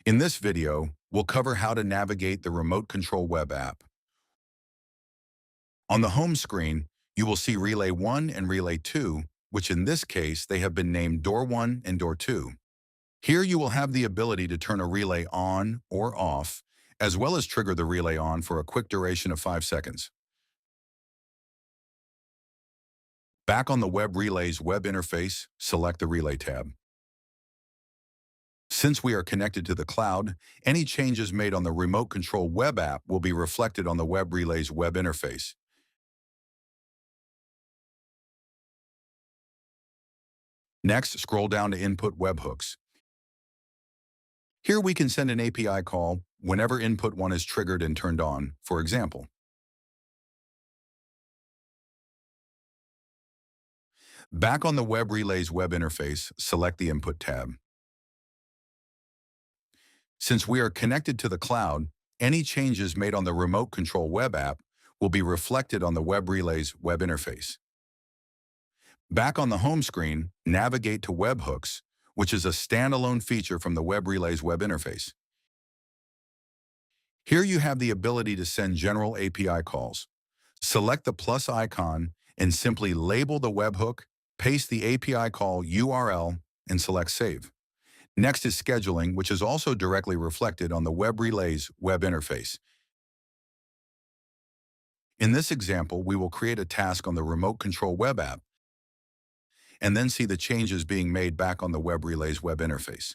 In this video, we'll cover how to navigate the remote control web app. On the home screen, you will see Relay 1 and Relay 2, which in this case, they have been named Door 1 and Door 2. Here you will have the ability to turn a relay on or off, as well as trigger the relay on for a quick duration of 5 seconds. Back on the Web Relays web interface, select the Relay tab. Since we are connected to the cloud, any changes made on the remote control web app will be reflected on the Web Relays web interface. Next, scroll down to Input Webhooks. Here we can send an API call whenever Input 1 is triggered and turned on, for example. Back on the Web Relays web interface, select the Input tab. Since we are connected to the cloud, any changes made on the remote control web app will be reflected on the Web Relays web interface. Back on the home screen, navigate to Webhooks, which is a standalone feature from the Web Relays web interface. Here you have the ability to send general API calls. Select the plus icon and simply label the webhook, paste the API call URL, and select Save. Next is scheduling, which is also directly reflected on the Web Relays web interface. In this example, we will create a task on the remote control web app and then see the changes being made back on the Web Relays web interface.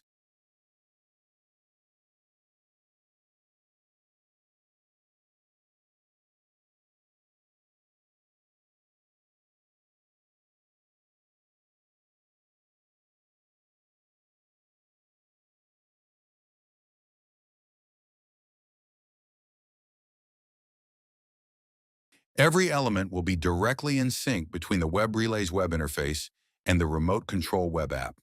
Every element will be directly in sync between the Web Relays web interface and the remote control web app.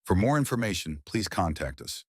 For more information, please contact us.